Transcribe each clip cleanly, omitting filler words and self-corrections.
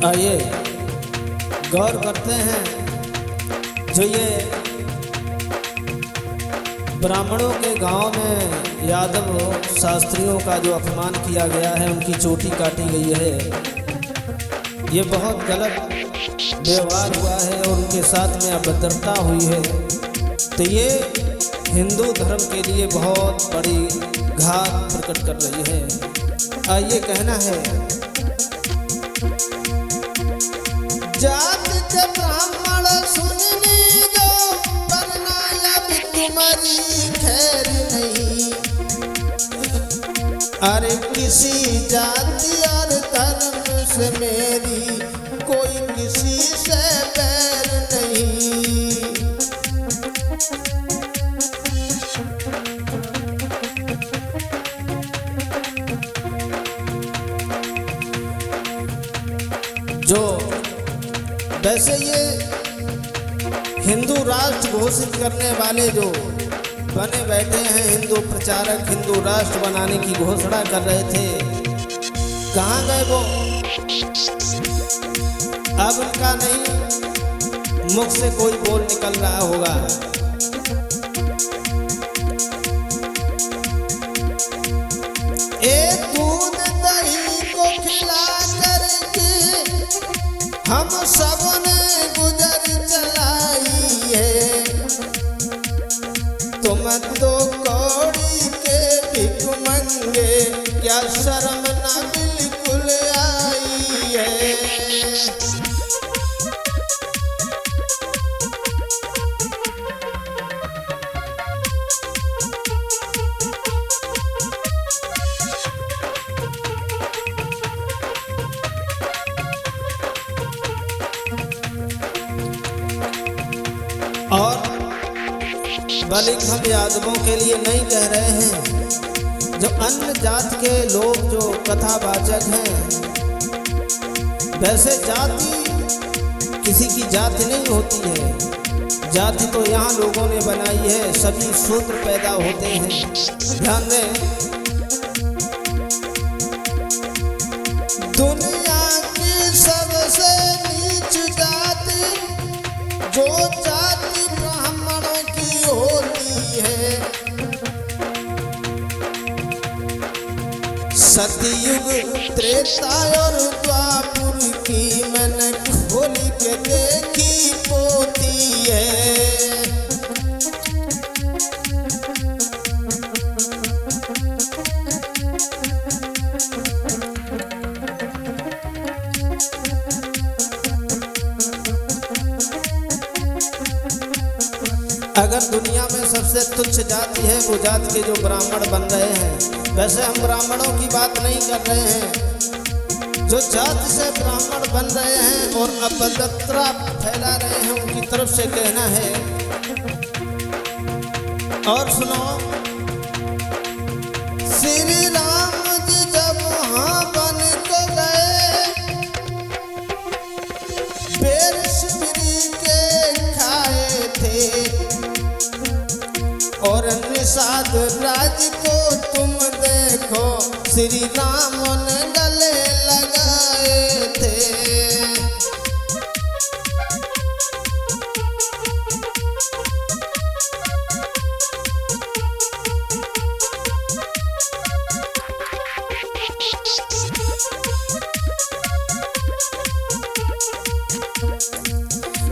आइए गौर करते हैं, जो ये ब्राह्मणों के गांव में यादव शास्त्रियों का जो अपमान किया गया है, उनकी चोटी काटी गई है, ये बहुत गलत व्यवहार हुआ है और उनके साथ में अभद्रता हुई है। तो ये हिंदू धर्म के लिए बहुत बड़ी घात प्रकट कर रही है। आइए कहना है, जात के ब्राह्मण सुनने दो, वरना अब तुम्हारी खैर नहीं। अरे किसी जाति और धर्म से मेरी कोई किसी से बैर नहीं। जो वैसे ये हिंदू राष्ट्र घोषित करने वाले जो बने बैठे हैं, हिंदू प्रचारक हिंदू राष्ट्र बनाने की घोषणा कर रहे थे, कहाँ गए वो? अब उनका नहीं मुख से कोई बोल निकल रहा होगा। एक दूध दही को खिला करके हम सबने गुजर चलाई है। तुम दो कौड़ी के भिख मंगे, क्या शर्म ना बिल्कुल आई है। और बल्कि हम यादवों के लिए नहीं कह रहे हैं, जो अन्य जात के लोग जो कथावाचक हैं, वैसे जाति किसी की जाति नहीं होती है। जाति तो यहाँ लोगों ने बनाई है, सभी शूद्र पैदा होते हैं। ध्यान दें, दुनिया की सबसे नीच जाति जो जाति ब्राह्मणों की होती है। सतयुग त्रेता और द्वापुर की मैंने खोल के देखी पोती है। अगर दुनिया में सबसे तुच्छ जाति है वो जाति के जो ब्राह्मण बन रहे हैं, वैसे हम ब्राह्मणों की बात नहीं कर रहे हैं, जो जाति से ब्राह्मण बन रहे हैं और अभद्रता फैला रहे हैं, उनकी तरफ से कहना है। और सुनो, श्री राम जी जब वहाँ बन को गए, बेर शिवरी के खाए थे, और निषाद राज को तुम देखो, श्री राम ने गले लगाए थे।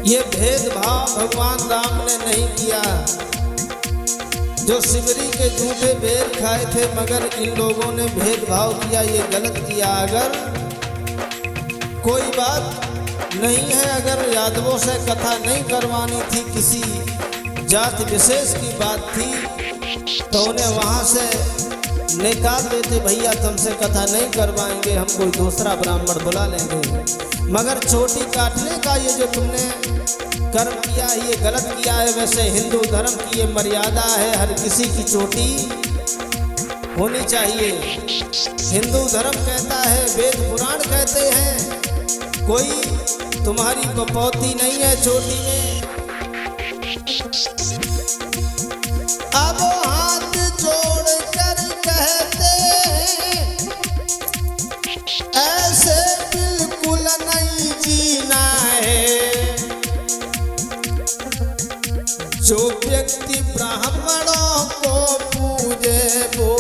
ये भेदभाव भगवान राम ने नहीं किया। जो शिवरी के झूठे बेर खाए थे, मगर इन लोगों ने भेदभाव किया, ये गलत किया। अगर कोई बात नहीं है, अगर यादवों से कथा नहीं करवानी थी, किसी जाति विशेष की बात थी, तो उन्हें वहाँ से निकाल देते, भैया तुमसे कथा नहीं करवाएंगे, हम कोई दूसरा ब्राह्मण बुला लेंगे। मगर चोटी काटने का ये जो तुमने कर्म किया है, ये गलत किया है। वैसे हिंदू धर्म की ये मर्यादा है, हर किसी की चोटी होनी चाहिए। हिंदू धर्म कहता है, वेद पुराण कहते हैं, कोई तुम्हारी कपौती नहीं है चोटी में। अब हाथ जोड़ कर कहते ऐसे बिल्कुल नहीं जो व्यक्ति ब्राह्मणों को पूजे वो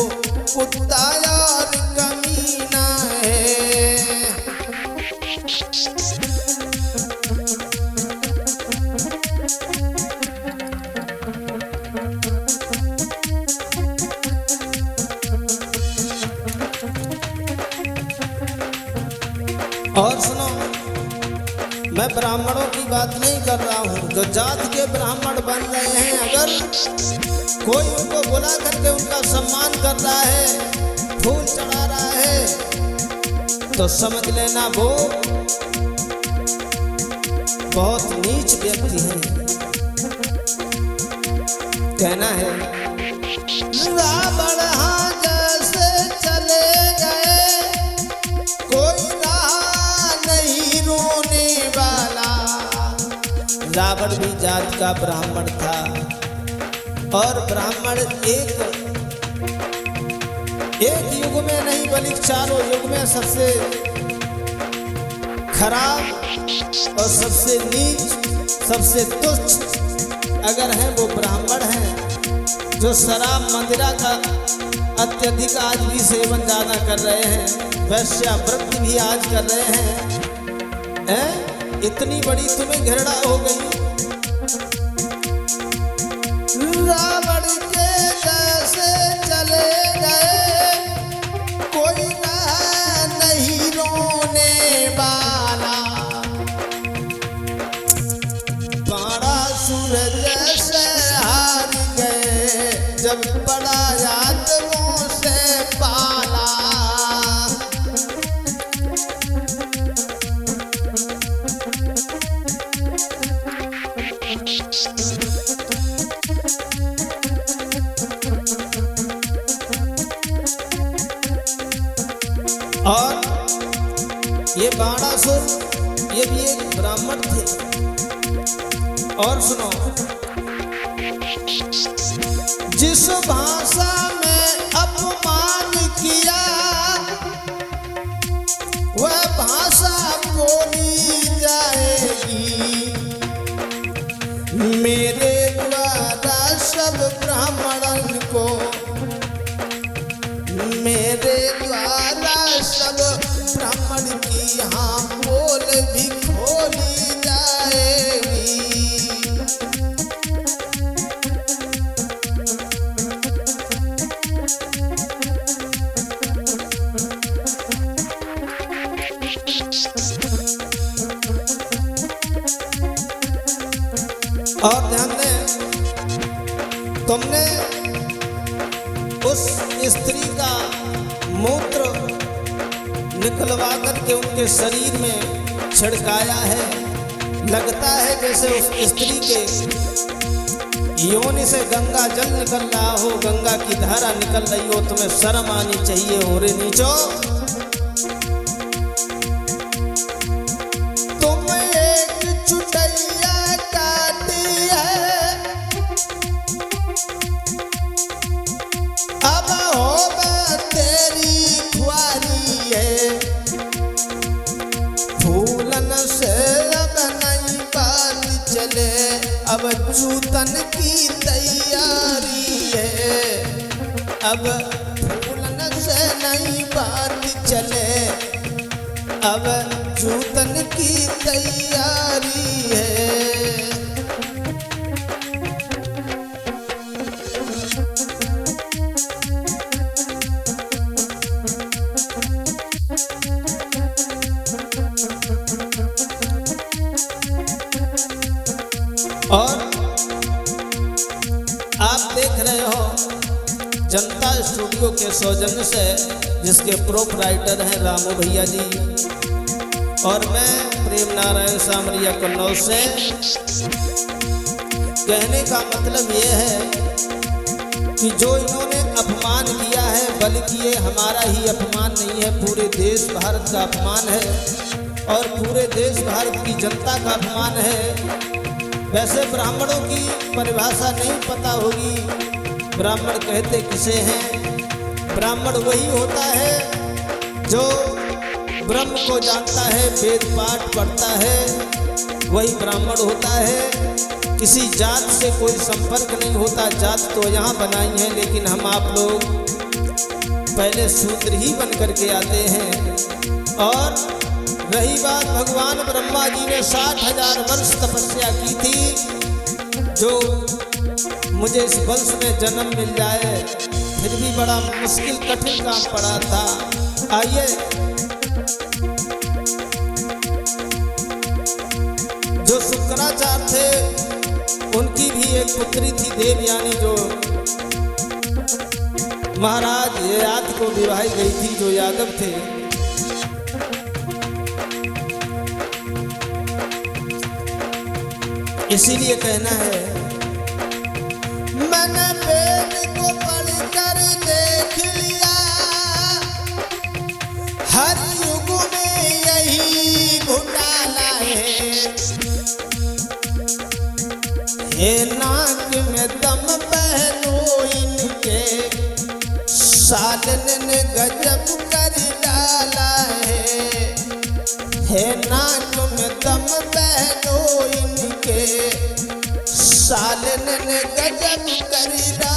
कुत्ता और कमीना है। और सुनो, मैं ब्राह्मणों की बात नहीं कर रहा हूँ। जो जात के ब्राह्मण बन रहे हैं, अगर कोई उनको बुला करके उनका सम्मान कर रहा है, फूल चढ़ा रहा है, तो समझ लेना वो बहुत नीच व्यक्ति है। कहना है रावण हाँ जैसे चले गए, कोई रहा नहीं रोने वाला। रावण भी जात का ब्राह्मण था, और ब्राह्मण एक युग में नहीं बल्कि चारों युग में सबसे खराब और सबसे नीच, सबसे तुच्छ अगर है वो ब्राह्मण है, जो शराब मदिरा का अत्यधिक आज भी सेवन ज्यादा कर रहे हैं, वैश्यावृत्ति भी आज कर रहे हैं। इतनी बड़ी तुम्हें घृणा हो गई। रावण के जैसे चले गए, कोई नहीं रोने वाला। बाणासुर जैसे हार गए, जब बड़ा यादवों से पाला। और ये बाणासुर ये भी एक ब्राह्मण थे। और सुनो, जिस भाषा में अपमान किया वह भाषा बोली जाएगी। मेरे द्वारा सब ब्राह्मणन को, मेरे द्वारा सब ब्राह्मण की हाँ बोल भी खोली जाएगी। और ध्यान दें, तुमने उस स्त्री का मूत्र निकलवा करके उनके शरीर में छिड़काया है। लगता है जैसे उस स्त्री के योनि से गंगा जल निकल रहा हो, गंगा की धारा निकल रही हो। तुम्हें शर्म आनी चाहिए हो रे नीचो। तुम एक चुटैया काटी है, अब होगा तेरी खुआरी है। फूलन से अब नहीं बात चले, अब जूतन की तैयारी है। अब फूलन से नहीं बात चले, अब जूतन की तैयारी है। और आप देख रहे हो जनता स्टूडियो के सौजन्य से, जिसके प्रोपराइटर हैं रामू भैया जी, और मैं प्रेम नारायण सामरिया कन्नौज से। कहने का मतलब ये है कि जो इन्होंने अपमान किया है, बल्कि ये हमारा ही अपमान नहीं है, पूरे देश भारत का अपमान है और पूरे देश भारत की जनता का अपमान है। वैसे ब्राह्मणों की परिभाषा नहीं पता होगी। ब्राह्मण कहते किसे हैं? ब्राह्मण वही होता है जो ब्रह्म को जानता है, वेद पाठ पढ़ता है, वही ब्राह्मण होता है। किसी जात से कोई संपर्क नहीं होता। जात तो यहाँ बनाई है, लेकिन हम आप लोग पहले शूद्र ही बन करके आते हैं। और रही बात, भगवान ब्रह्मा जी ने 60,000 वर्ष तपस्या की थी, जो मुझे इस वंश में जन्म मिल जाए, फिर भी बड़ा मुश्किल कठिन काम पड़ा था। आइए, जो शुक्राचार्य थे उनकी भी एक पुत्री थी देवयानी, जो महाराज ययाति को विवाही गई थी, जो यादव थे। इसीलिए कहना है, मैंने वेद को पढ़कर देख लिया, हर युग में यही घोटाला है। हे नाक में दम पहनो इनके, सालन ने गजब कर डाला है। हे नाक में दम पहनो इनके, सालन ने गजब कर डाला